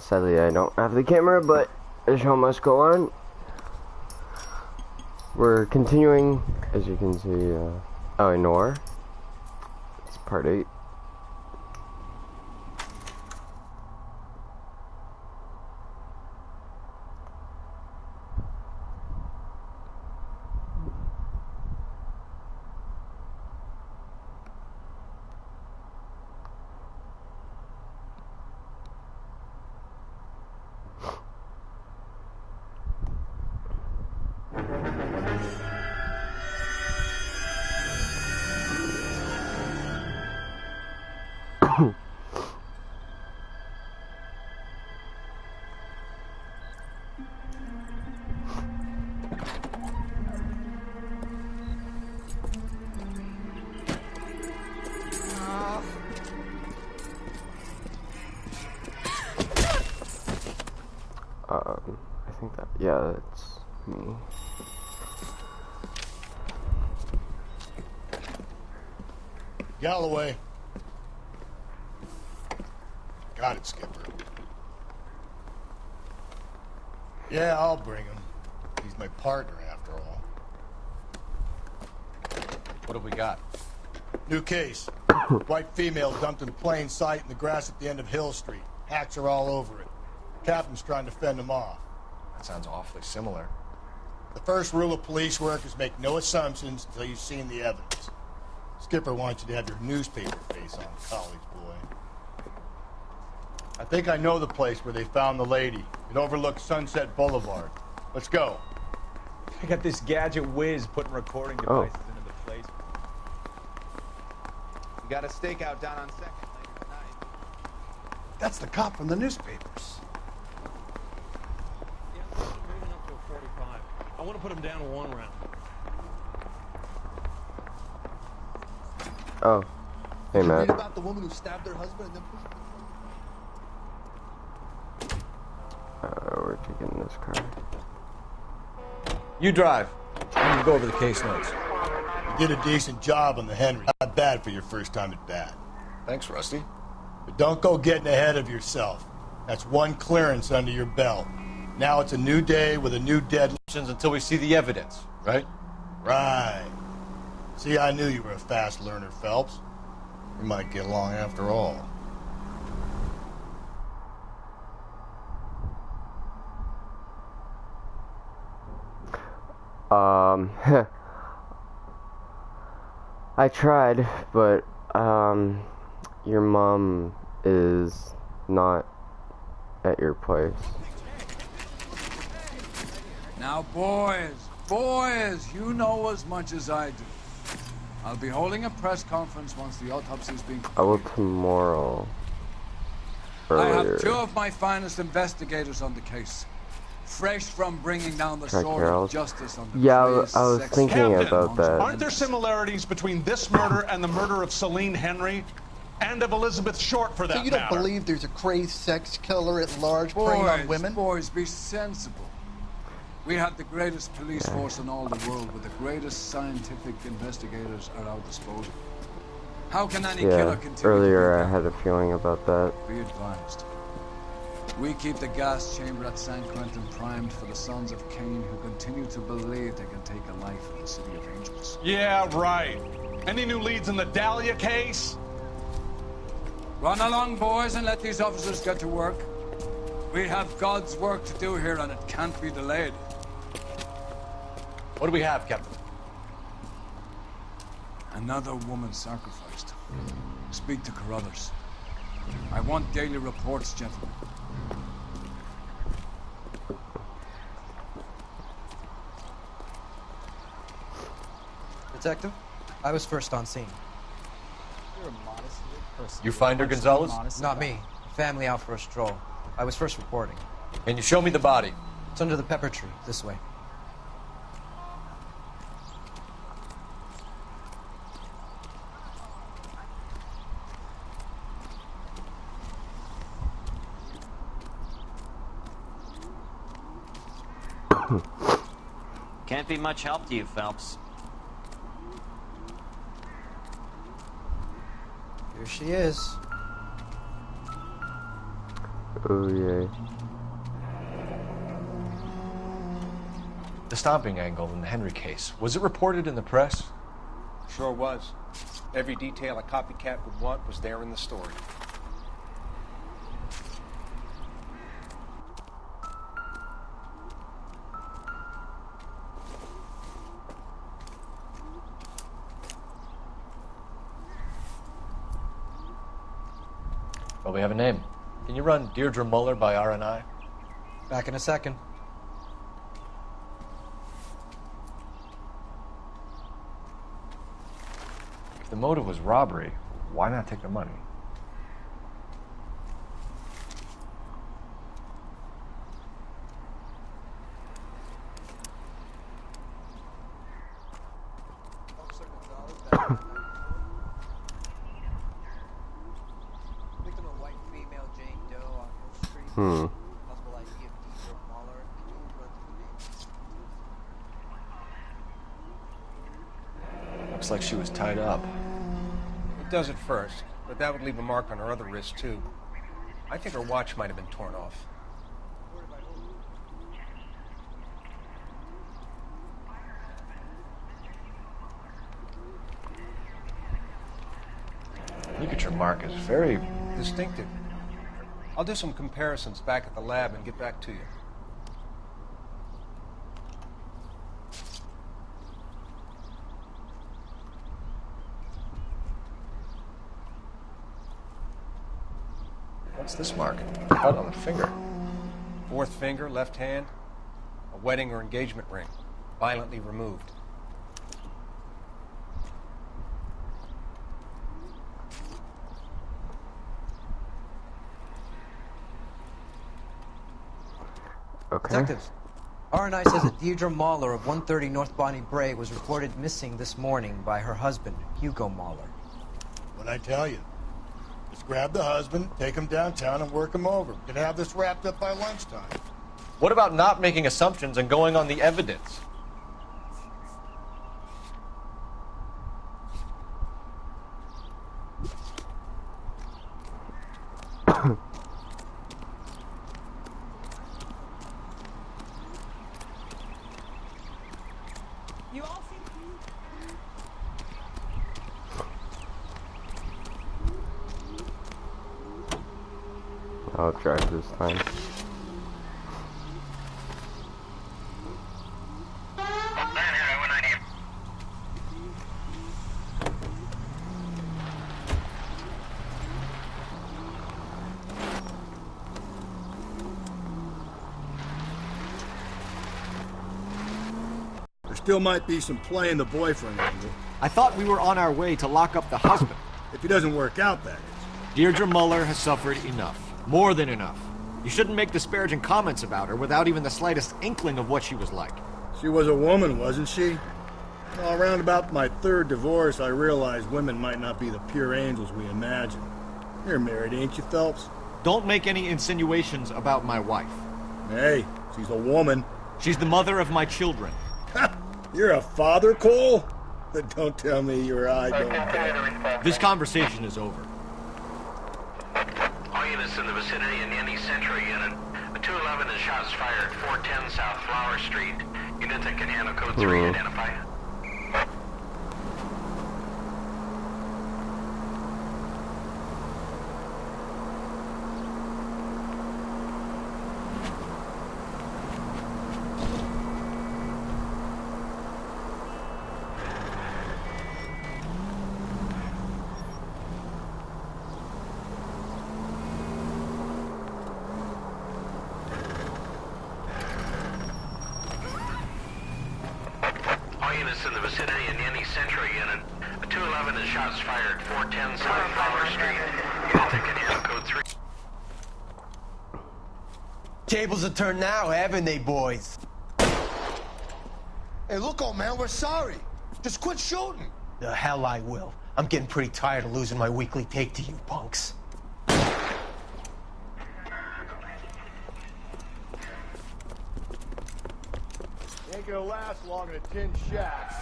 Sadly, I don't have the camera, but the show must go on. We're continuing, as you can see, in Noire. It's part 8. I think that, yeah, that's me. Galloway. Got it, Skipper. Yeah, I'll bring him. He's my partner, after all. What have we got? New case. White female dumped in plain sight in the grass at the end of Hill Street. Hacks are all over it. The captain's trying to fend them off. That sounds awfully similar. The first rule of police work is make no assumptions until you've seen the evidence. Skipper wants you to have your newspaper face on, college boy. I think I know the place where they found the lady. It overlooks Sunset Boulevard. Let's go. I got this gadget whiz putting recording devices into the place. We got a stakeout down on 2nd later tonight. That's the cop from the newspapers. Yeah, moving up to a 45. I want to put him down to 1 round. Oh. Hey, man. Read about the woman who stabbed her husband and then pushed him. We're taking this car. You drive. I need to go over the case notes. You did a decent job on the Henry. Not bad for your first time at bat. Thanks, Rusty. But don't go getting ahead of yourself. That's 1 clearance under your belt. Now it's a new day with a new deadline. Until we see the evidence, right? Right. See, I knew you were a fast learner, Phelps. We might get along after all. I tried, but, your mom is not at your place. Now, boys, you know as much as I do. I'll be holding a press conference once the autopsy's been completed. I will tomorrow. Earlier. I have 2 of my finest investigators on the case. Fresh from bringing down the sword of justice on the I was thinking about that. Aren't there similarities between this murder and the murder of Celine Henry? And of Elizabeth Short, for that matter? So you don't believe there's a crazed sex killer at large preying on women? Boys, be sensible. We have the greatest police force in all the world, with the greatest scientific investigators at our disposal. How can any killer continue? Earlier I had a feeling about that. Be advised. We keep the gas chamber at San Quentin primed for the sons of Cain who continue to believe they can take a life in the City of Angels. Yeah, right. Any new leads in the Dahlia case? Run along, boys, and let these officers get to work. We have God's work to do here, and it can't be delayed. What do we have, Captain? Another woman sacrificed. Speak to Carruthers. I want daily reports, gentlemen. Detective, I was first on scene. You're a modest person. You find her, Gonzalez? Not me. Family out for a stroll. I was first reporting. Can you show me the body? It's under the pepper tree, this way. Can't be much help to you, Phelps. Here she is. Oh, yeah. The stomping angle in the Henry case, was it reported in the press? Sure was. Every detail a copycat would want was there in the story. Well, we have a name. Can you run Deirdre Muller by RNI? Back in a second. If the motive was robbery, why not take the money? Victim a white female Jane Doe on Hill Street. Possible ID of Deirdre Muller. Can you run through the names? Looks like she was tied up. It does at first, but that would leave a mark on her other wrist, too. I think her watch might have been torn off. Ligature mark is very distinctive. I'll do some comparisons back at the lab and get back to you. What's this mark? Cut on the finger. Fourth finger, left hand. A wedding or engagement ring. Violently removed. Okay. Detectives, RNI says that Deirdre Muller of 130 North Bonnie Bray was reported missing this morning by her husband, Hugo Muller. What'd I tell you? Just grab the husband, take him downtown, and work him over. Could have this wrapped up by lunchtime. What about not making assumptions and going on the evidence? You all seem I'll drive this time. There still might be some play in the boyfriend angle. I thought we were on our way to lock up the husband. If he doesn't work out, that is. Deirdre Muller has suffered enough. More than enough. You shouldn't make disparaging comments about her without even the slightest inkling of what she was like. She was a woman, wasn't she? Well, around about my third divorce, I realized women might not be the pure angels we imagine. You're married, ain't you, Phelps? Don't make any insinuations about my wife. Hey, she's a woman. She's the mother of my children. You're a father, Cole? Don't tell me your eye don't bet. This conversation is over. All units in the vicinity in any Central unit. A 211 is shots fired, 410 South Flower Street. Units that can handle code 3 identify. Units in the vicinity in any Central unit. A 211 is shots fired, 410 South Flower Street. Units that can handle code 3. Tables are turned now, haven't they, boys? Hey, look, old man, we're sorry. Just quit shooting. The hell I will. I'm getting pretty tired of losing my weekly take to you punks. Ain't gonna last long in a tin shack.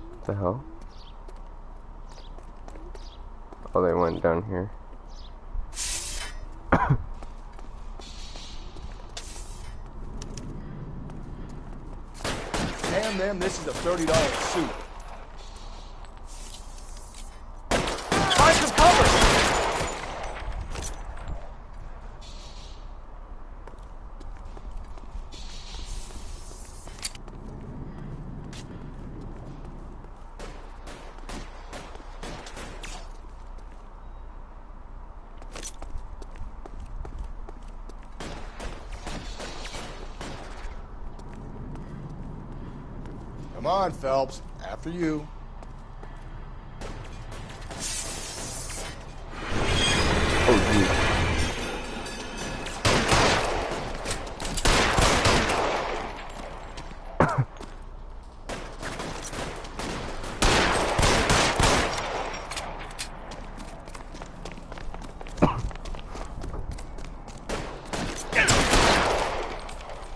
What the hell? Oh, they went down here. Damn them, this is a $30 suit. Find some cover! Come on, Phelps. After you. Oh, geez.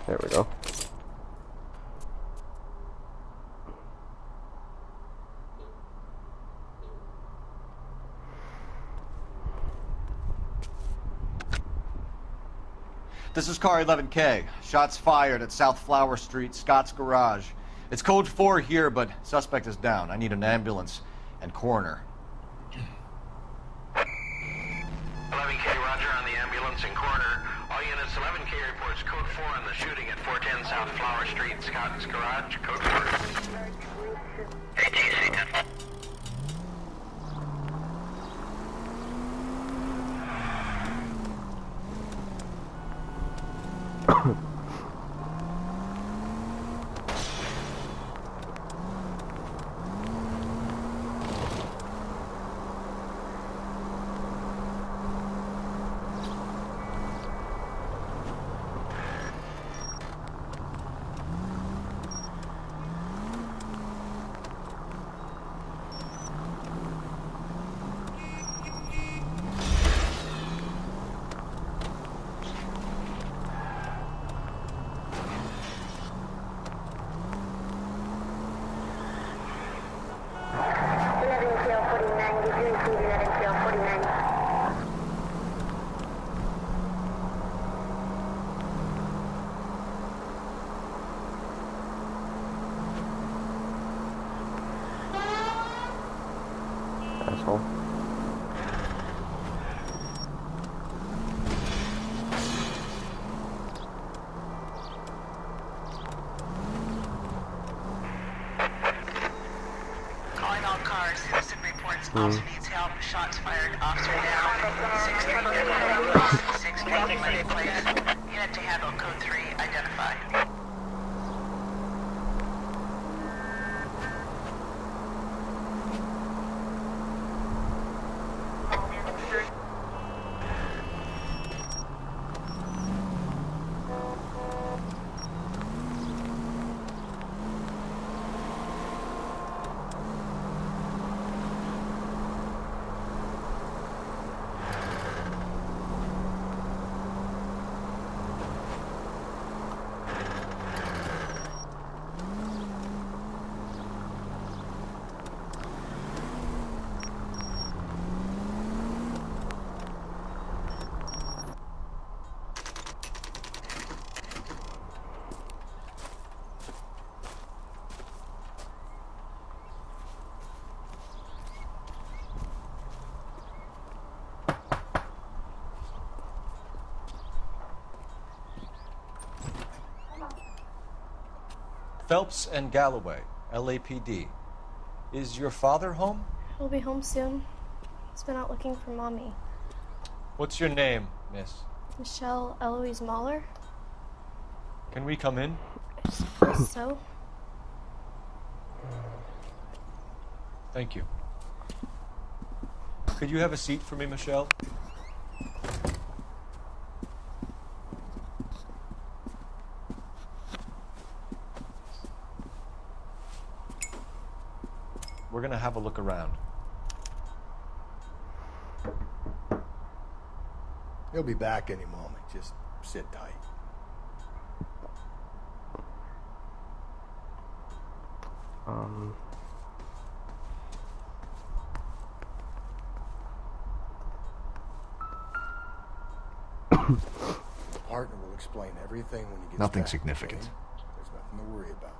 There we go. This is car 11K. Shots fired at South Flower Street, Scott's Garage. It's code 4 here, but suspect is down. I need an ambulance and coroner. 11K, roger on the ambulance and coroner. All units, 11K reports code 4 on the shooting at 410 South Flower Street, Scott's Garage, code 4. ATC 10. Asshole. Calling all cars. Citizen reports officer needs help. Shots fired. Officer down. 6 Monday Place. Unit to handle code 3 identified. Phelps and Galloway, LAPD. Is your father home? He'll be home soon. He's been out looking for Mommy. What's your name, miss? Michelle Eloise Mahler? Can we come in? I suppose so. Thank you. Could you have a seat for me, Michelle? We're gonna have a look around. He'll be back any moment. Just sit tight. The partner will explain everything when he gets Nothing back, significant. okay? There's nothing to worry about.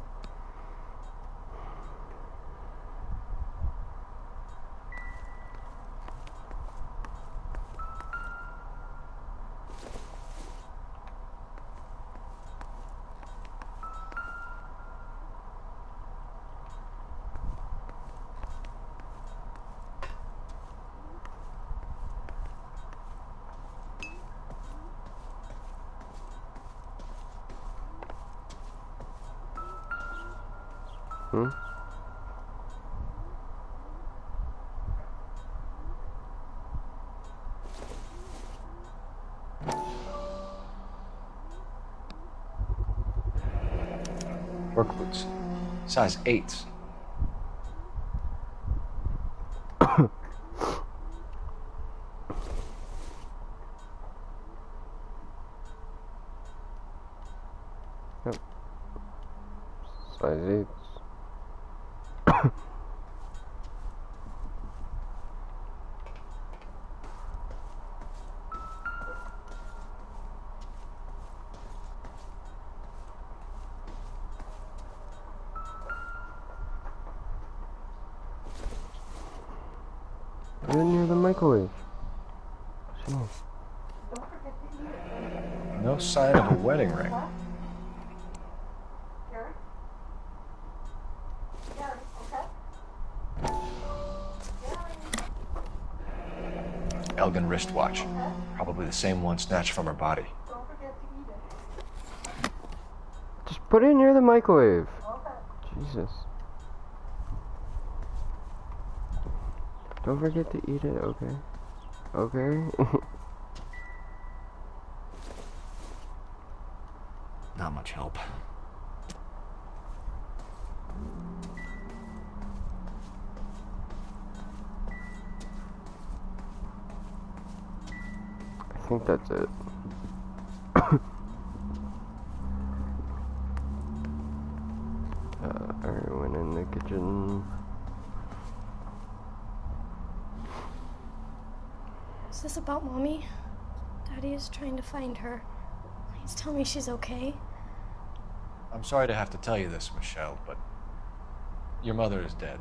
Hmm? Work boots. Size 8s. Yep. Size 8s. Put it near the microwave. Jeez. No sign of a wedding ring. Elgin wristwatch. Probably the same one snatched from her body. Just put it near the microwave. Jesus. Don't forget to eat it, okay? Okay? Not much help. I think that's it. Everyone in the kitchen. Is this about Mommy? Daddy is trying to find her. Please tell me she's okay. I'm sorry to have to tell you this, Michelle, but your mother is dead.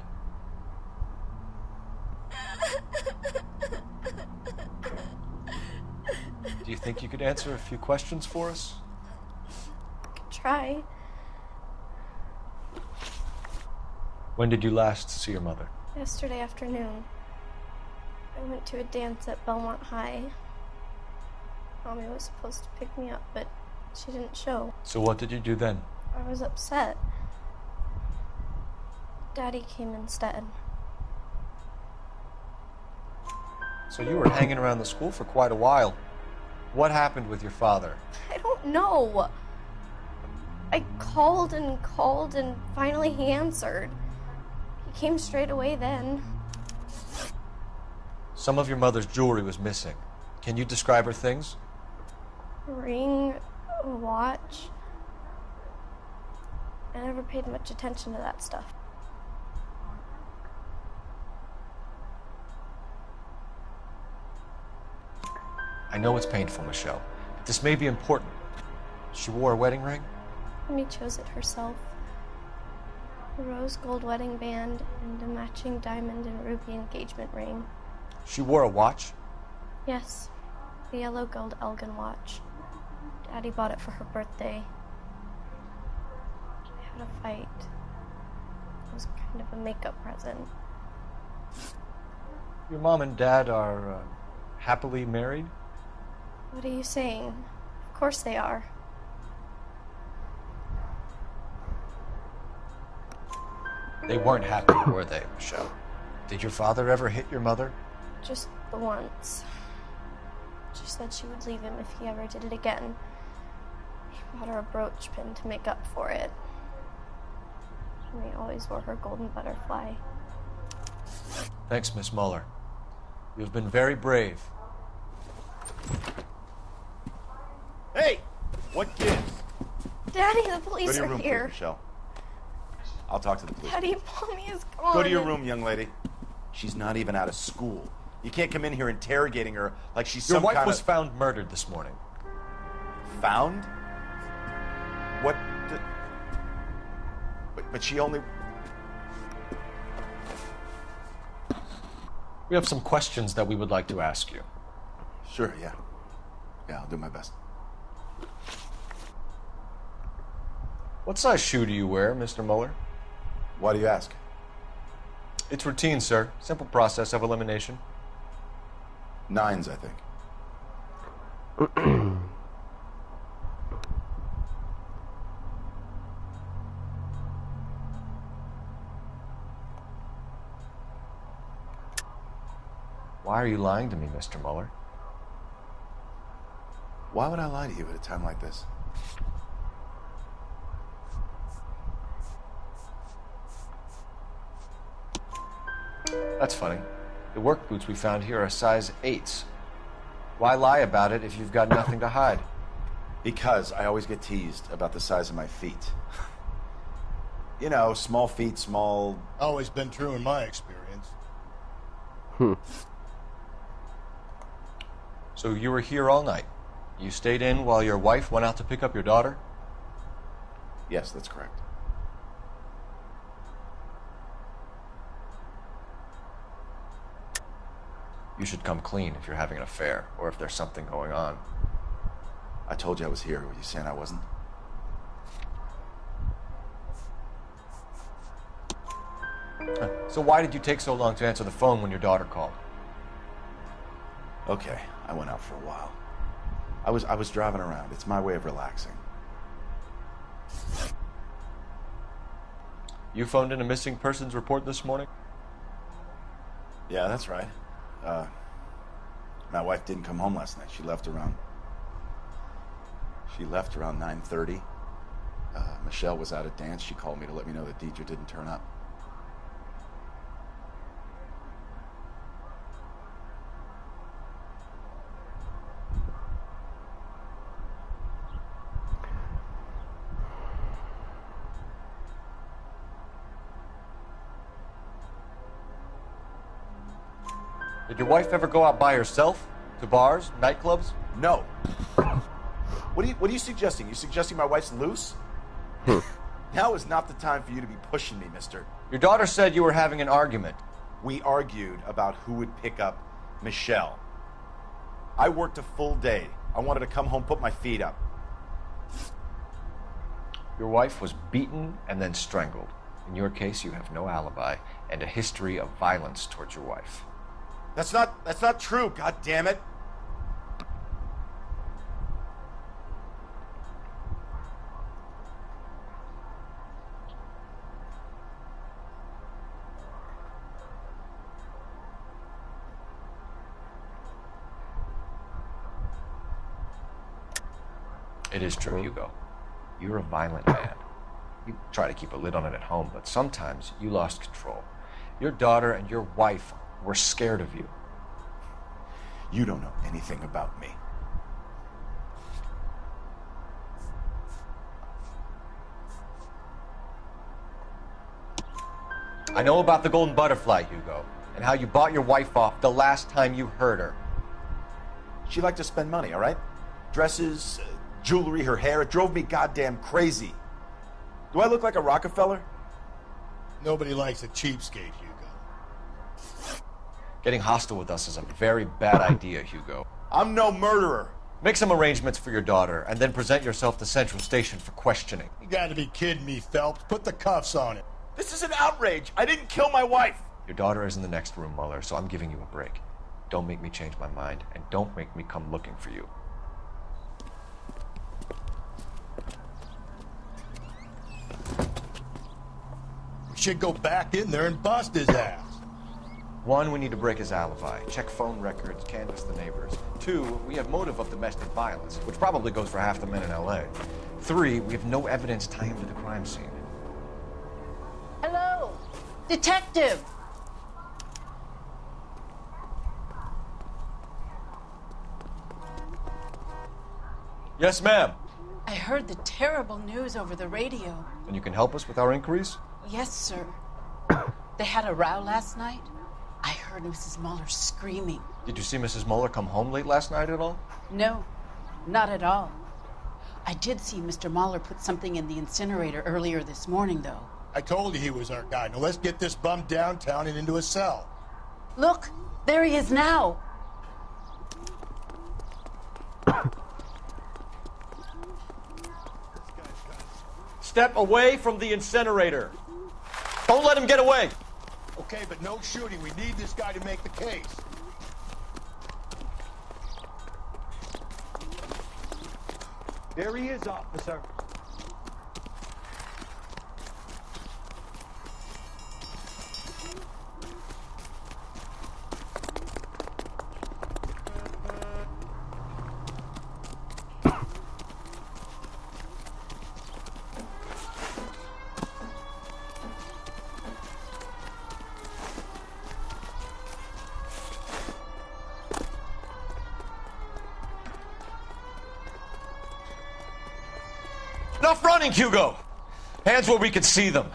Do you think you could answer a few questions for us? I could try. When did you last see your mother? Yesterday afternoon. I went to a dance at Belmont High. Mommy was supposed to pick me up, but she didn't show. So what did you do then? I was upset. Daddy came instead. So you were hanging around the school for quite a while. What happened with your father? I don't know. I called and finally he answered. He came straight away then. Some of your mother's jewelry was missing. Can you describe her things? A ring, a watch. I never paid much attention to that stuff. I know it's painful, Michelle, but this may be important. She wore a wedding ring? Mommy chose it herself. A rose gold wedding band and a matching diamond and ruby engagement ring. She wore a watch? Yes, the yellow gold Elgin watch. Daddy bought it for her birthday. I had a fight. It was kind of a makeup present. Your mom and dad are happily married? What are you saying? Of course they are. They weren't happy, were they, Michelle? Did your father ever hit your mother? Just the once. She said she would leave him if he ever did it again. He bought her a brooch pin to make up for it. And they always wore her golden butterfly. Thanks, Miss Muller. You've been very brave. Hey! What gives? Daddy, the police Go to your are room, here. please, Michelle. I'll talk to the police. Daddy, Mommy is gone. Go to your room, young lady. She's not even out of school. You can't come in here interrogating her like she's Your some wife kind was of... found murdered this morning. Found? What the... But she only... We have some questions that we would like to ask you. Sure, yeah. Yeah, I'll do my best. What size shoe do you wear, Mr. Mueller? Why do you ask? It's routine, sir. Simple process of elimination. 9s, I think. Why are you lying to me, Mr. Mueller? Why would I lie to you at a time like this? That's funny. The work boots we found here are size 8s. Why lie about it if you've got nothing to hide? Because I always get teased about the size of my feet. You know, small feet, small... Always been true in my experience. So you were here all night. You stayed in while your wife went out to pick up your daughter? Yes, that's correct. You should come clean if you're having an affair, or if there's something going on. I told you I was here. Were you saying I wasn't? So why did you take so long to answer the phone when your daughter called? Okay, I went out for a while. I was driving around. It's my way of relaxing. You phoned in a missing persons report this morning? Yeah, that's right. My wife didn't come home last night. She left around 9:30. Michelle was out at dance. She called me to let me know that Deidre didn't turn up. Did your wife ever go out by herself? To bars, nightclubs? No. What are you suggesting? You suggesting my wife's loose? Now is not the time for you to be pushing me, mister. Your daughter said you were having an argument. We argued about who would pick up Michelle. I worked a full day. I wanted to come home, put my feet up. Your wife was beaten and then strangled. In your case, you have no alibi and a history of violence towards your wife. That's not true, God damn it. It is true, Hugo. You're a violent man. You try to keep a lid on it at home, but sometimes you lost control. Your daughter and your wife were scared of you. You don't know anything about me. I know about the golden butterfly, Hugo, and how you bought your wife off the last time you heard her. She liked to spend money, all right? Dresses, jewelry, her hair. It drove me goddamn crazy. Do I look like a Rockefeller? Nobody likes a cheapskate, Hugo. Getting hostile with us is a very bad idea, Hugo. I'm no murderer. Make some arrangements for your daughter, and then present yourself to Central Station for questioning. You gotta be kidding me, Phelps. Put the cuffs on it. This is an outrage. I didn't kill my wife. Your daughter is in the next room, Mueller, so I'm giving you a break. Don't make me change my mind, and don't make me come looking for you. We should go back in there and bust his ass. 1, we need to break his alibi. Check phone records, canvass the neighbors. 2, we have motive of domestic violence, which probably goes for half the men in LA. 3, we have no evidence tying him to the crime scene. Hello, detective. Yes, ma'am. I heard the terrible news over the radio. And you can help us with our inquiries? Yes, sir. They had a row last night. I heard Mrs. Mueller screaming. Did you see Mrs. Mueller come home late last night at all? No, not at all. I did see Mr. Mahler put something in the incinerator earlier this morning, though. I told you he was our guy. Now let's get this bum downtown and into a cell. Look, there he is now. Step away from the incinerator. Don't let him get away. Okay, but no shooting. We need this guy to make the case. There he is, officer. Enough running, Hugo! Hands where we can see them.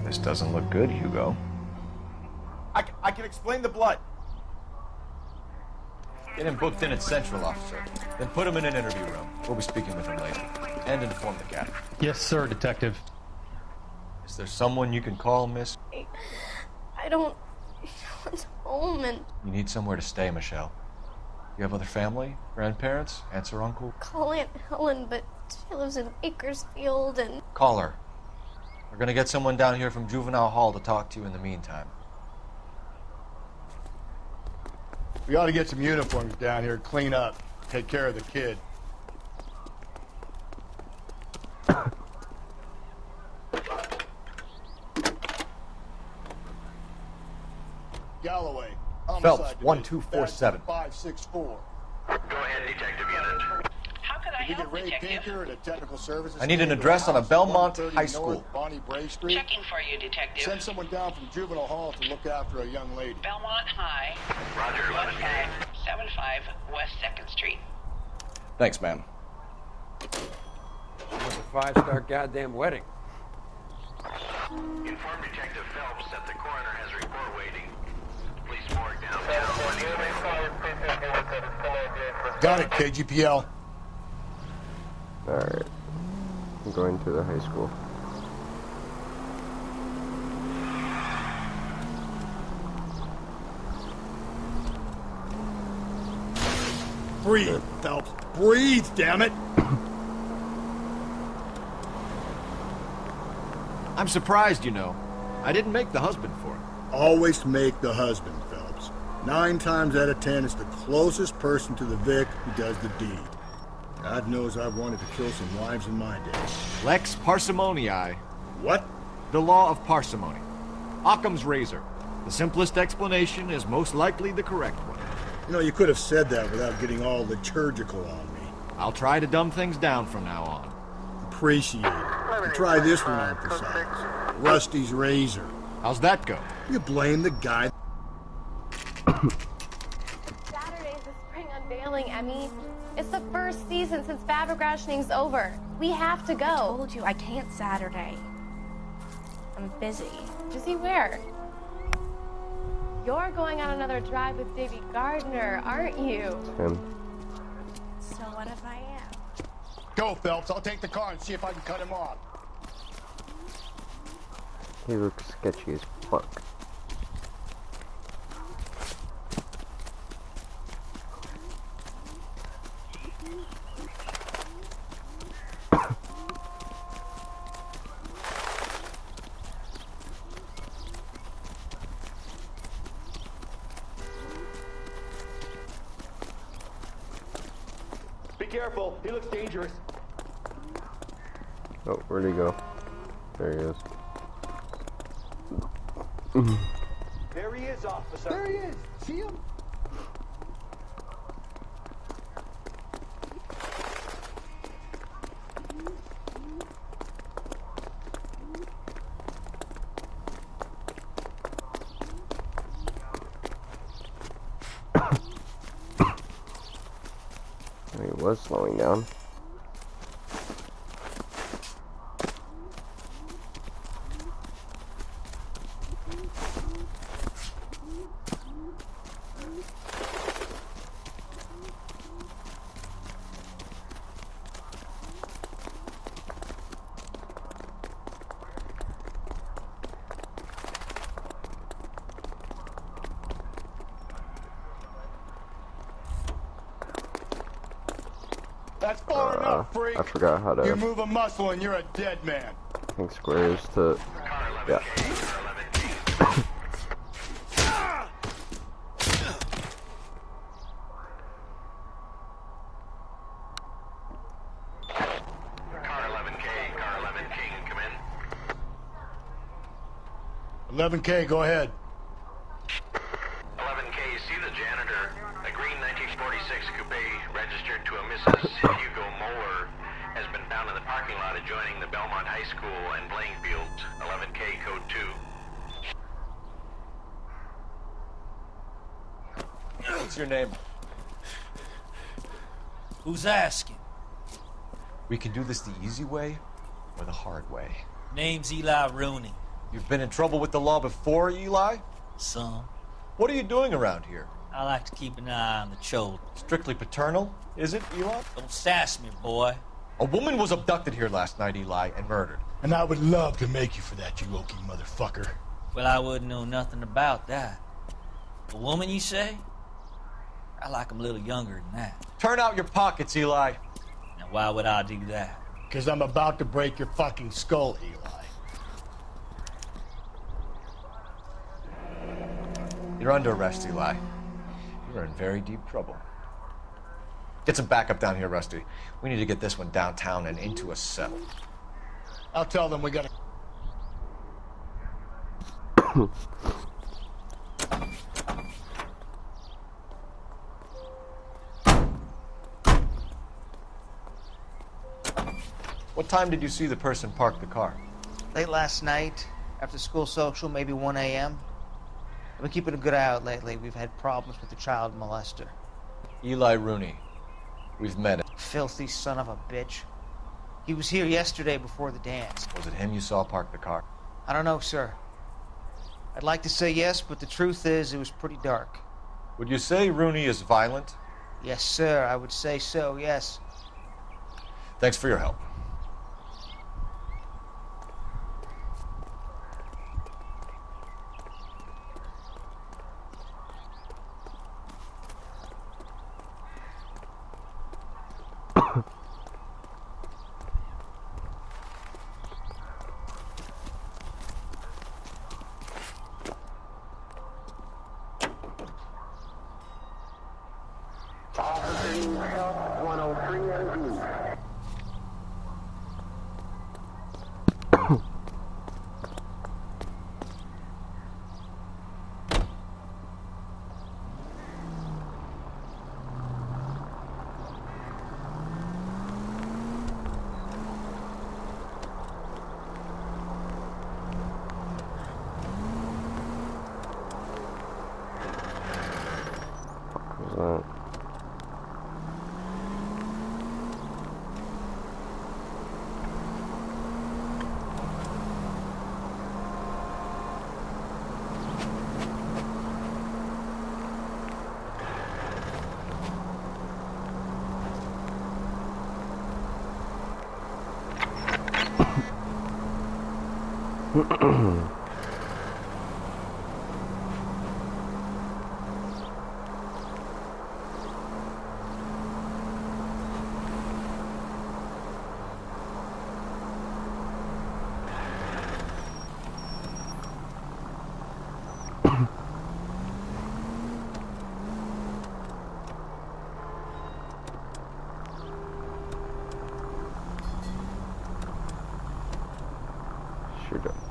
This doesn't look good, Hugo. I can explain the blood. Get him booked in at Central, officer. Then put him in an interview room. We'll be speaking with him later. And inform the captain. Yes, sir, Detective. Is there someone you can call, miss? I don't want home and You need somewhere to stay, Michelle. You have other family? Grandparents? Aunts or uncle? call Aunt Helen, but she lives in Bakersfield and Call her. We're gonna get someone down here from Juvenile Hall to talk to you in the meantime. We ought to get some uniforms down here, clean up, take care of the kid. Galloway. Phelps, 1247. 564. Go ahead, Detective Unit. How could I Did we help, get Ray Detective? Pinker at a technical services? I need an station address on a house, Belmont 130 High School. North Bonnie Bray Street. Checking for you, Detective. Send someone down from Juvenile Hall to look after a young lady. Belmont High. Roger, 11K. 1575 West 2nd Street. Thanks, ma'am. It was a five-star goddamn wedding. Inform Detective Phelps that the coroner has a report waiting. Police morgue downtown. Got it, KGPL. Alright. I'm going to the high school. Breathe, Phelps. Breathe, damn it. I'm surprised, you know. I didn't make the husband for him. Always make the husband, Phelps. 9 times out of 10, it's the closest person to the Vic who does the deed. God knows I've wanted to kill some wives in my day. Lex parsimoniae. What? The law of parsimony. Occam's razor. The simplest explanation is most likely the correct one. You know, you could have said that without getting all liturgical on me. I'll try to dumb things down from now on. Appreciate it. And try this one on for size. Rusty's razor. How's that go? You blame the guy. Saturday's the spring unveiling, Emmy. It's the first season since fabric rationing's over. We have to go. I told you I can't Saturday. I'm busy. Busy where? You're going on another drive with Davy Gardner, aren't you? Him. So what if I am? Go, Phelps. I'll take the car and see if I can cut him off. He looks sketchy as fuck. Be careful. He looks dangerous. Oh, where'd he go? There he is. There he is, officer. There he is. See him? He was slowing down. That's far enough, freak. I forgot how to. You move a muscle and you're a dead man. I think square is to. Yeah. Car 11K, car 11 King, come in. 11K, go ahead. 11K, see the janitor. A green 1946 coupe registered to a Mrs. Hugo Moeller has been found in the parking lot adjoining the Belmont High School and playing fields. 11K, code 2. What's your name? Who's asking? We can do this the easy way or the hard way. Name's Eli Rooney. You've been in trouble with the law before, Eli? Some. What are you doing around here? I like to keep an eye on the children. Strictly paternal, is it, Eli? Don't sass me, boy. A woman was abducted here last night, Eli, and murdered. And I would love to make you for that, you Okie motherfucker. Well, I wouldn't know nothing about that. A woman, you say? I like 'em a little younger than that. Turn out your pockets, Eli. Now, why would I do that? Because I'm about to break your fucking skull, Eli. You're under arrest, Eli. You're in very deep trouble. Get some backup down here, Rusty. We need to get this one downtown and into a cell. I'll tell them we gotta... What time did you see the person park the car? Late last night, after school social, maybe 1 a.m. I've been keeping a good eye out lately. We've had problems with the child molester. Eli Rooney. We've met him. Filthy son of a bitch. He was here yesterday before the dance. Was it him you saw park the car? I don't know, sir. I'd like to say yes, but the truth is it was pretty dark. Would you say Rooney is violent? Yes, sir. I would say so, yes. Thanks for your help.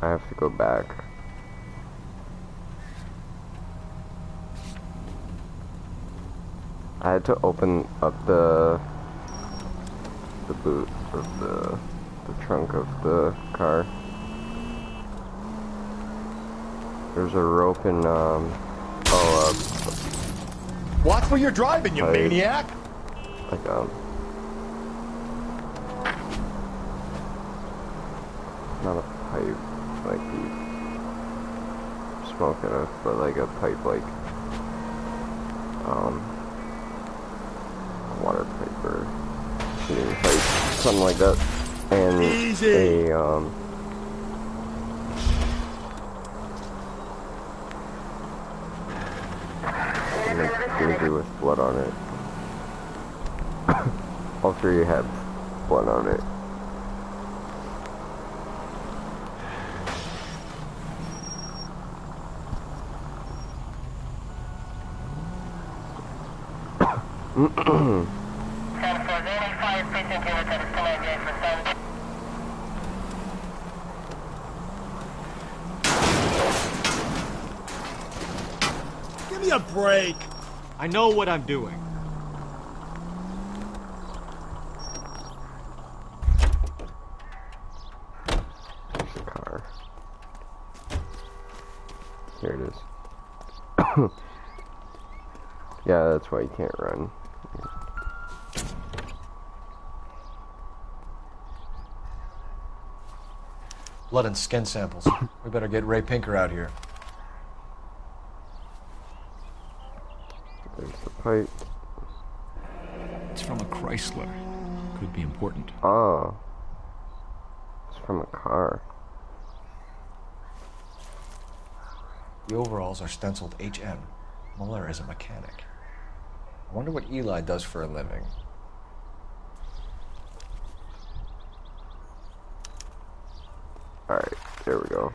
I have to go back. I had to open up the boot of the trunk of the car. There's a rope and Watch where you're driving, you maniac! Like not a pipe like you smoke out of, but like a pipe like water pipe or heating pipe, something like that, and Easy. a doozy with blood on it. All three had blood on it. Give me a break. I know what I'm doing. There's the car. Here it is. Yeah, that's why you can't run. Blood and skin samples. We better get Ray Pinker out here. There's the pipe. It's from a Chrysler. Could be important. Oh. It's from a car. The overalls are stenciled HM. Muller is a mechanic. I wonder what Eli does for a living. Alright, there we go.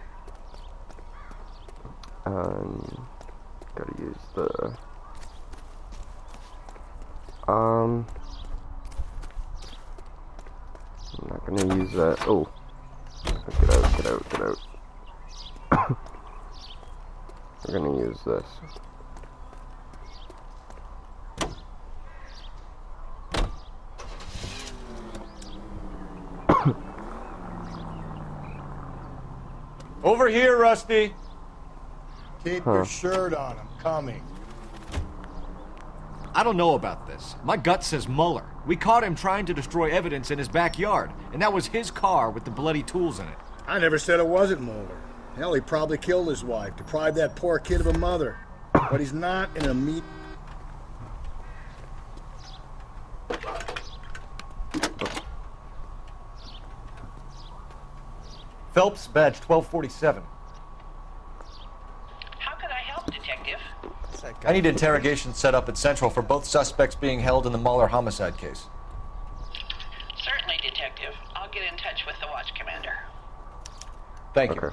Gotta use the... I'm not gonna use that. Oh. Get out, get out, get out. We're gonna use this. Over here, Rusty. Keep your shirt on. I'm coming. I don't know about this. My gut says Muller. We caught him trying to destroy evidence in his backyard, and that was his car with the bloody tools in it. I never said it wasn't Mulder. Hell, he probably killed his wife, deprived that poor kid of a mother. But he's not in a meat... Phelps, badge 1247. How can I help, Detective? I need interrogation set up at Central for both suspects being held in the Muller homicide case. Certainly, Detective. I'll get in touch with the watch commander. Thank you.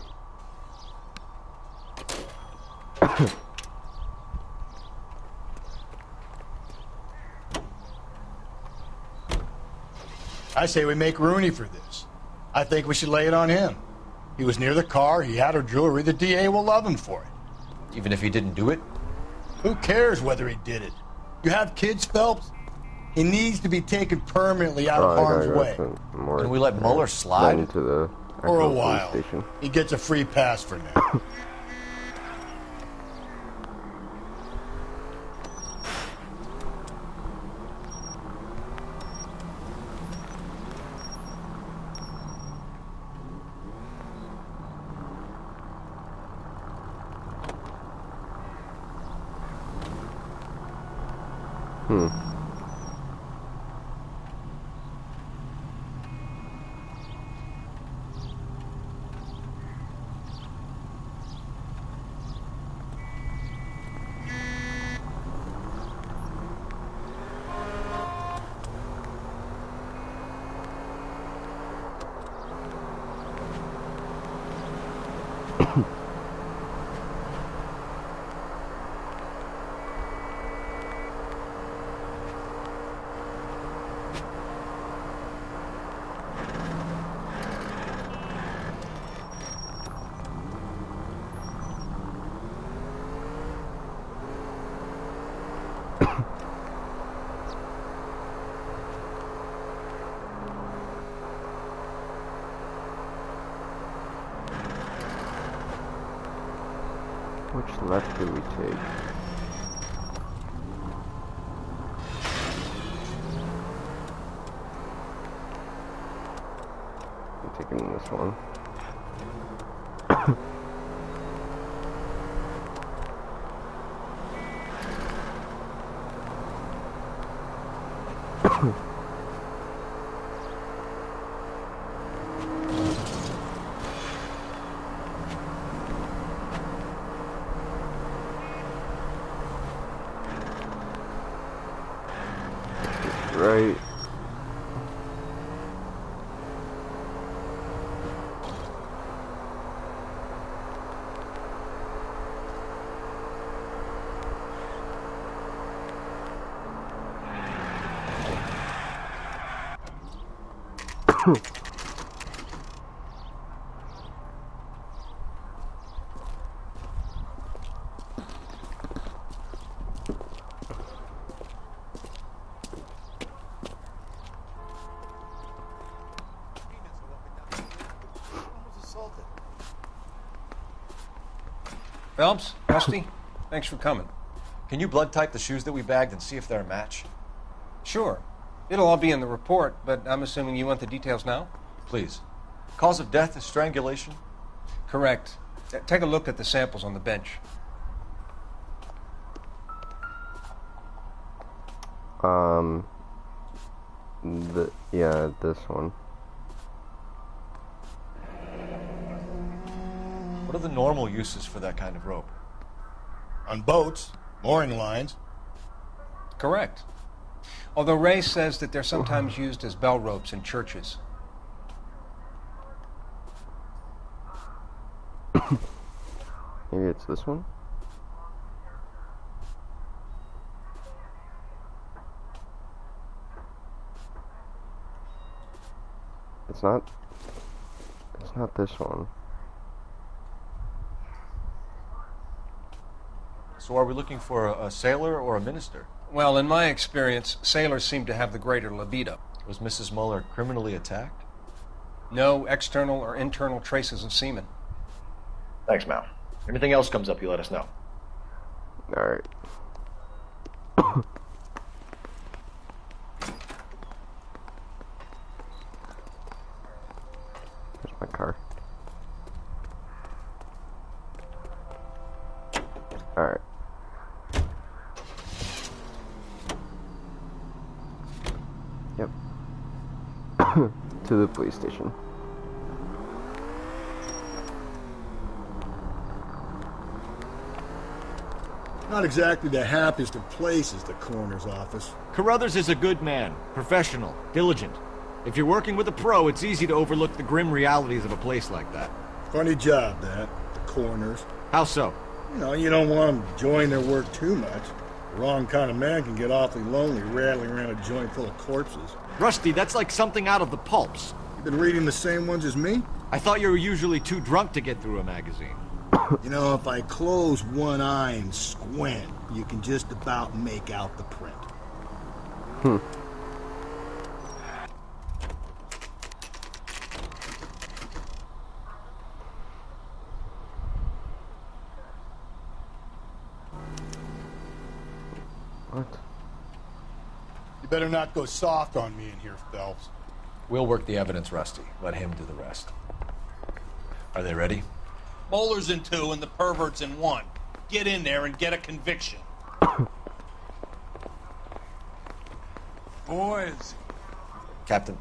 I say we make Rooney for this. I think we should lay it on him. He was near the car, he had her jewelry, the DA will love him for it. Even if he didn't do it? Who cares whether he did it? You have kids, Phelps? He needs to be taken permanently out of harm's way. Can we let Muller slide? Into the For a police while. station. He gets a free pass for now. Which left do we take? I'm taking this one. Right. Phelps, Rusty, thanks for coming. Can you blood type the shoes that we bagged and see if they're a match? Sure. It'll all be in the report, but I'm assuming you want the details now? Please. Cause of death is strangulation? Correct. Take a look at the samples on the bench. Yeah, this one. What are the normal uses for that kind of rope? On boats, mooring lines. Correct. Although Ray says that they're sometimes used as bell ropes in churches. Maybe it's this one? It's not this one. So are we looking for a sailor or a minister? Well, in my experience, sailors seem to have the greater libido. Was Mrs. Muller criminally attacked? No external or internal traces of semen. Thanks, Mal. Anything else comes up, you let us know. Alright. There's my car. Alright. Yep. To the police station. Not exactly the happiest of places, the coroner's office. Carruthers is a good man, professional, diligent. If you're working with a pro, it's easy to overlook the grim realities of a place like that. Funny job, that, the coroner's. How so? You don't want them enjoying their work too much. The wrong kind of man can get awfully lonely rattling around a joint full of corpses. Rusty, that's like something out of the pulps. You been reading the same ones as me? I thought you were usually too drunk to get through a magazine. If I close one eye and squint, you can just about make out the print. What? You better not go soft on me in here, Phelps. We'll work the evidence, Rusty. Let him do the rest. Are they ready? Bowler's in 2 and the pervert's in 1. Get in there and get a conviction. Boys. Captain,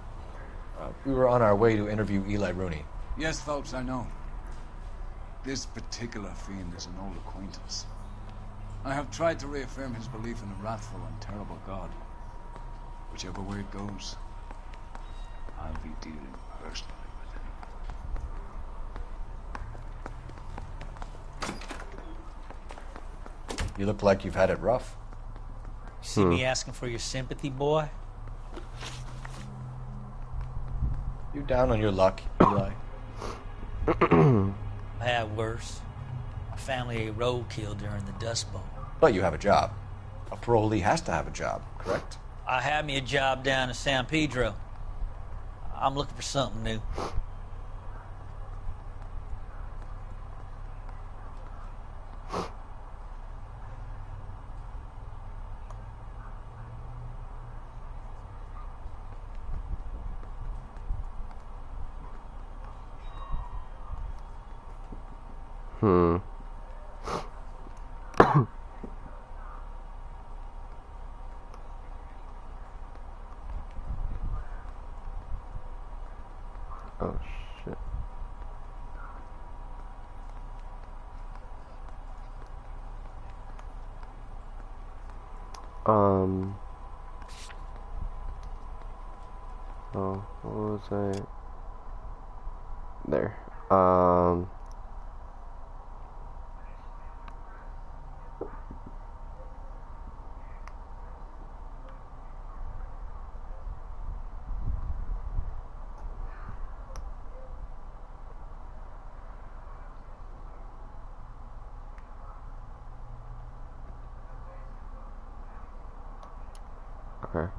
we were on our way to interview Eli Rooney. Yes, Phelps, I know. This particular fiend is an old acquaintance. I have tried to reaffirm his belief in a wrathful and terrible God. Whichever way it goes, I'll be dealing personally with him. You look like you've had it rough. See me asking for your sympathy, boy? You down on your luck, Eli? I had worse. My family ate roadkill during the Dust Bowl. But you have a job. A parolee has to have a job, correct? I had me a job down in San Pedro. I'm looking for something new. Oh, shit. Oh, what was I? There. Okay.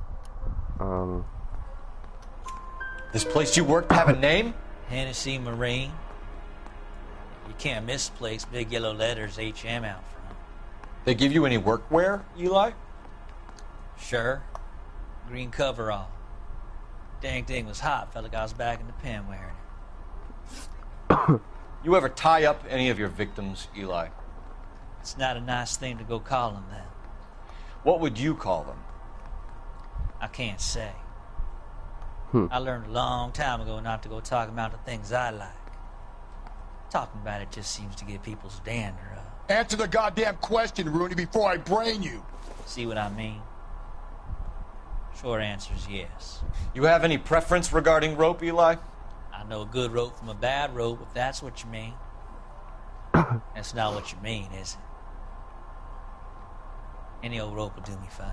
This place you work have a name? Hennessy Marine. You can't misplace big yellow letters HM out front. They give you any workwear, Eli? Sure. Green coverall. Dang thing was hot. Felt like I was back in the pen wearing it. You ever tie up any of your victims, Eli? It's not a nice thing to go call them that. What would you call them? I can't say. I learned a long time ago not to go talking about the things I like. Talking about it just seems to get people's dander up. Answer the goddamn question, Rooney, before I brain you. See what I mean? Short answer is yes. You have any preference regarding rope, Eli? I know a good rope from a bad rope, if that's what you mean. That's not what you mean, is it? Any old rope will do me fine.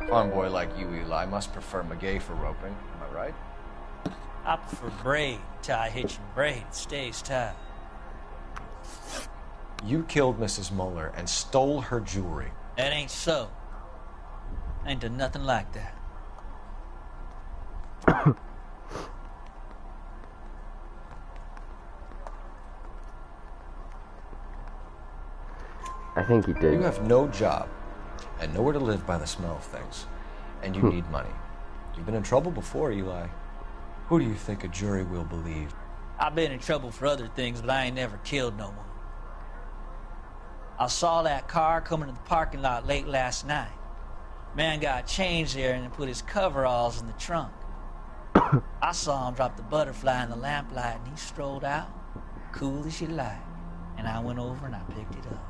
Farm boy like you, Eli, must prefer McGay for roping. Am I right? I prefer braid, tie, hitch, and braid. It stays tied. You killed Mrs. Muller and stole her jewelry. That ain't so. I ain't done nothing like that. I think he did. You have no job and nowhere to live by the smell of things, and you need money. You've been in trouble before, Eli. Who do you think a jury will believe? I've been in trouble for other things, but I ain't never killed no one. I saw that car coming to the parking lot late last night. Man got changed there and put his coveralls in the trunk. I saw him drop the butterfly in the lamplight, and he strolled out, cool as you like. And I went over and I picked it up.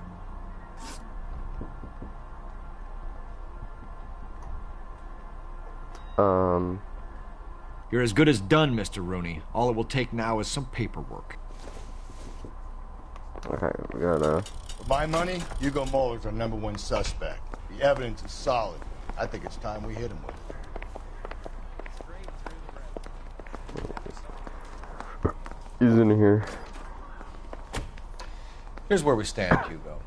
You're as good as done, Mr. Rooney. All it will take now is some paperwork. Okay, we gotta... For my money, Hugo Muller's our #1 suspect. The evidence is solid. I think it's time we hit him with it. He's in here. Here's where we stand, Hugo.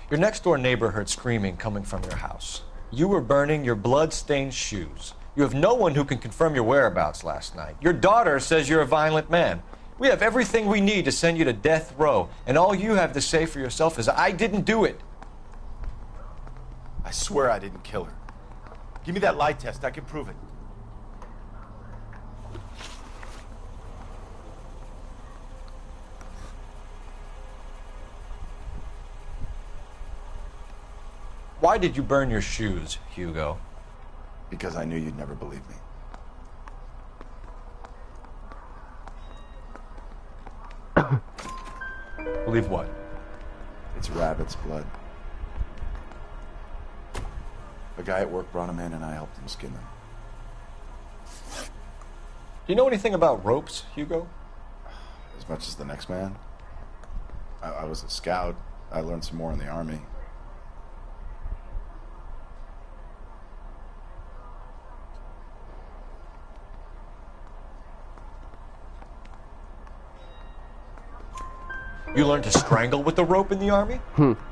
Your next-door neighbor heard screaming coming from your house. You were burning your blood-stained shoes. You have no one who can confirm your whereabouts last night. Your daughter says you're a violent man. We have everything we need to send you to death row, and all you have to say for yourself is, I didn't do it. I swear I didn't kill her. Give me that lie test. I can prove it. Why did you burn your shoes, Hugo? Because I knew you'd never believe me. Believe what? It's rabbit's blood. A guy at work brought him in and I helped him skin them. Do you know anything about ropes, Hugo? As much as the next man. I was a scout. I learned some more in the Army. You learned to strangle with the rope in the Army?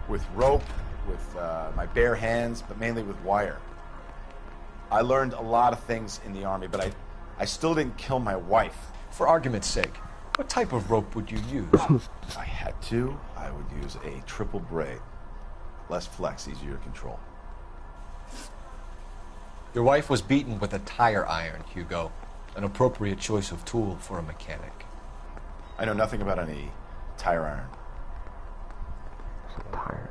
With rope, with my bare hands, but mainly with wire. I learned a lot of things in the Army, but I still didn't kill my wife. For argument's sake, what type of rope would you use? If I had to, I would use a triple braid. Less flex, easier to control. Your wife was beaten with a tire iron, Hugo. An appropriate choice of tool for a mechanic. I know nothing about any tire iron. Tire.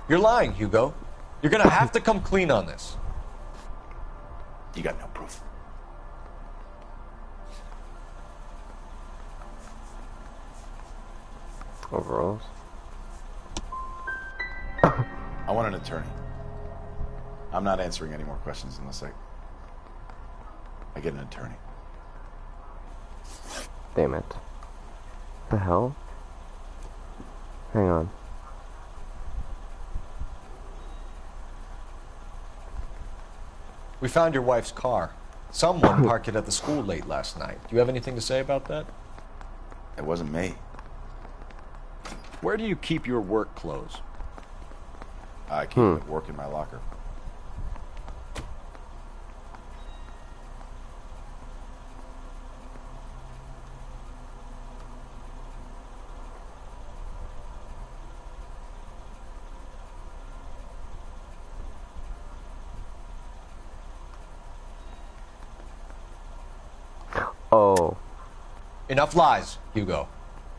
You're lying, Hugo. You're gonna have to come clean on this. You got no proof. Overalls. I want an attorney. I'm not answering any more questions unless I get an attorney. Damn it. The hell? Hang on. We found your wife's car. Someone parked it at the school late last night. Do you have anything to say about that? It wasn't me. Where do you keep your work clothes? I keep it at work in my locker. Oh. Enough lies, Hugo.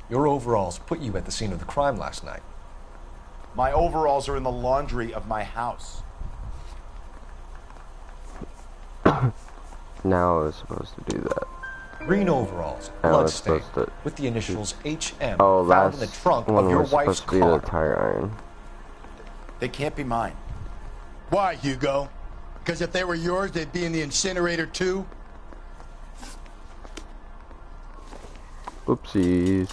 Your overalls put you at the scene of the crime last night. My overalls are in the laundry of my house. Now I was supposed to do that. Green overalls, Now I was bloodstained, supposed to... with the initials HM Oh, found in the last trunk one of your was wife's supposed to be the car. tire iron. They can't be mine. Why, Hugo? Because if they were yours, they'd be in the incinerator too? Oopsies.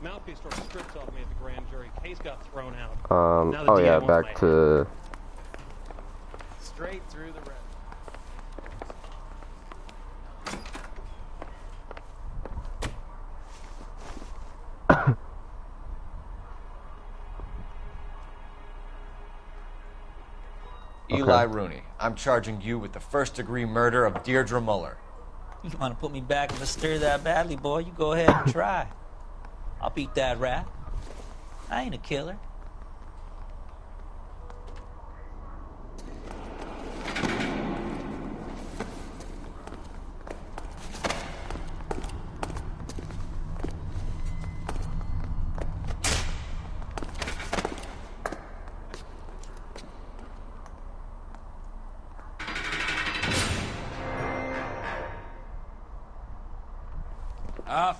Mouthpiece sort of stripped off me at the grand jury. Case got thrown out. Now the Oh DA yeah, wants back my to... straight through the red. Eli Rooney, I'm charging you with the first-degree murder of Deirdre Muller. You want to put me back in the stir that badly, boy? You go ahead and try. I'll beat that rap. I ain't a killer.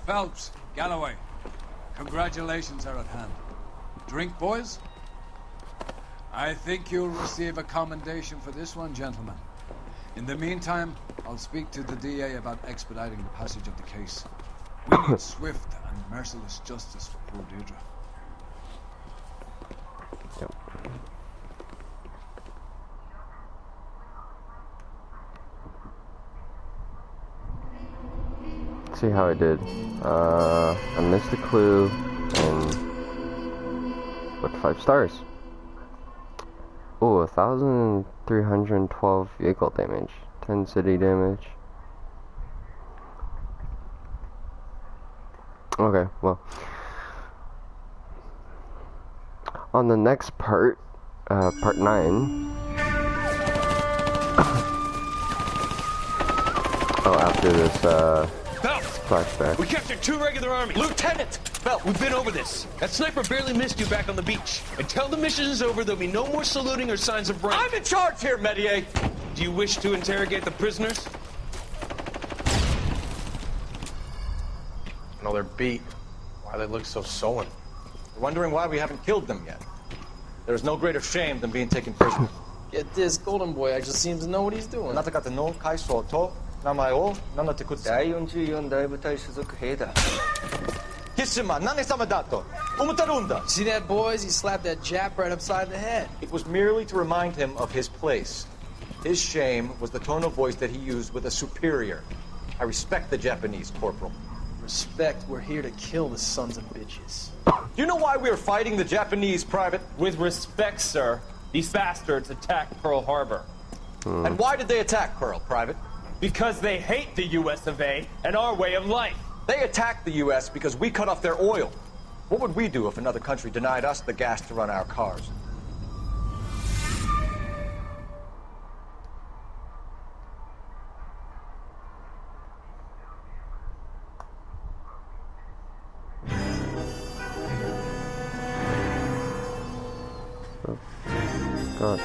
Phelps, Galloway, congratulations are at hand. Drink, boys? I think you'll receive a commendation for this one, gentlemen. In the meantime, I'll speak to the DA about expediting the passage of the case. We need swift and merciless justice for poor Deirdre. See how I did. I missed a clue and what 5 stars. Oh, 1,312 vehicle damage, 10 city damage. Okay, well, on the next part, part 9. Oh, after this, flashback. We captured 2 regular army. Lieutenant! Belt, we've been over this. That sniper barely missed you back on the beach. Until the mission is over, there'll be no more saluting or signs of rank. I'm in charge here, Medier! Do you wish to interrogate the prisoners? No, they're beat. Why they look so sullen? You're wondering why we haven't killed them yet. There's no greater shame than being taken prisoner. Get this, Golden Boy actually seems to know what he's doing. なた方の階層と名前を名乗ってください。第44大部隊所属兵だ。キスマ何様だと思ってるんだ。See that, boys? He slapped that Jap right upside the head. It was merely to remind him of his place. His shame was the tone of voice that he used with a superior. I respect the Japanese, Corporal. Respect, we're here to kill the sons of bitches. You know why we are fighting the Japanese, Private? With respect, sir, these bastards attacked Pearl Harbor. And why did they attack Pearl, Private? Because they hate the US of A and our way of life. They attacked the US because we cut off their oil. What would we do if another country denied us the gas to run our cars? God.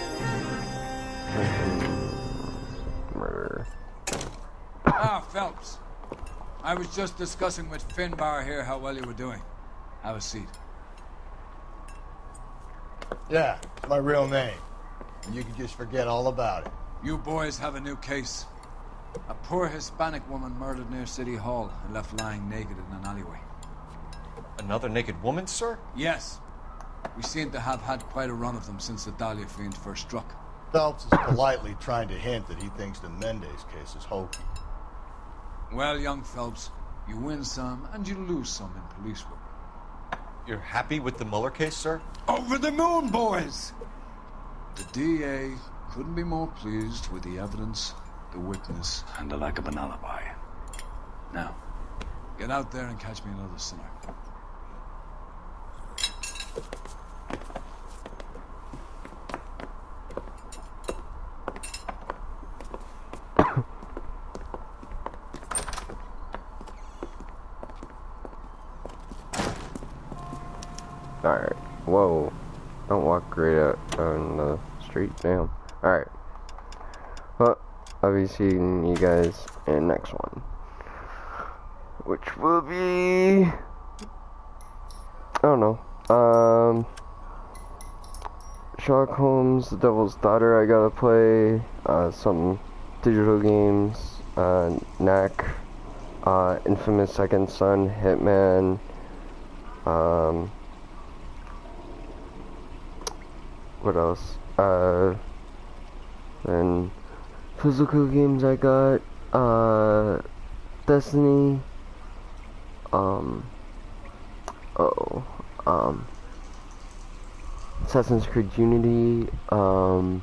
Murder. Phelps. I was just discussing with Finbar here how well you were doing. Have a seat. Yeah, it's my real name. And you can just forget all about it. You boys have a new case. A poor Hispanic woman murdered near City Hall and left lying naked in an alleyway. Another naked woman, sir? Yes. We seem to have had quite a run of them since the Dahlia fiend first struck. Phelps is politely trying to hint that he thinks the Mendez case is hokey. Well, young Phelps, you win some and you lose some in police work. You're happy with the Mueller case, sir? Over the moon, boys! The DA couldn't be more pleased with the evidence, the witness, and the lack of an alibi. Now, get out there and catch me another sinner. Alright. Whoa. Don't walk right out on the street. Damn. Alright. Well, I'll be seeing you guys in the next one. Which will be... I don't know. Sherlock Holmes, The Devil's Daughter I gotta play. Some digital games. Knack. Infamous Second Son. Hitman. What else? Then physical games I got, Destiny, Assassin's Creed Unity, Rise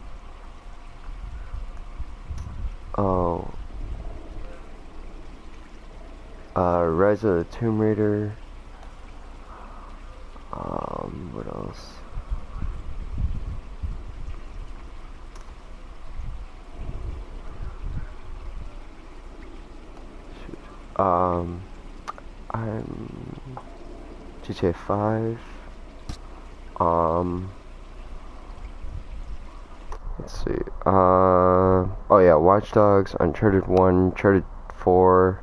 of the Tomb Raider, what else? I'm GTA 5. Let's see. Oh yeah, Watch Dogs, Uncharted 1, Uncharted 4.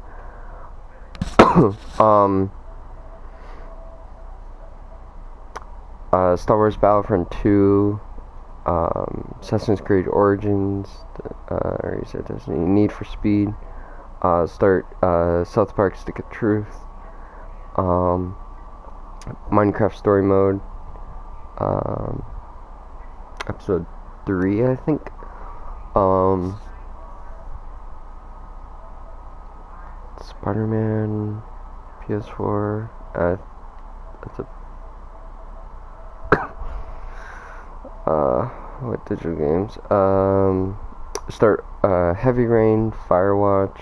Star Wars Battlefront 2. Assassin's Creed Origins. Or you said Destiny. Need for Speed. Start South Park Stick of Truth, Minecraft Story Mode, episode 3 I think, Spider-Man, PS4, that's a what digital games, start Heavy Rain, Firewatch.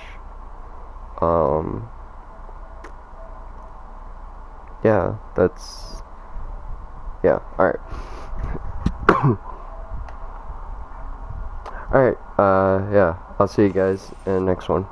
Yeah, that's, yeah, alright. Alright, yeah, I'll see you guys in the next one.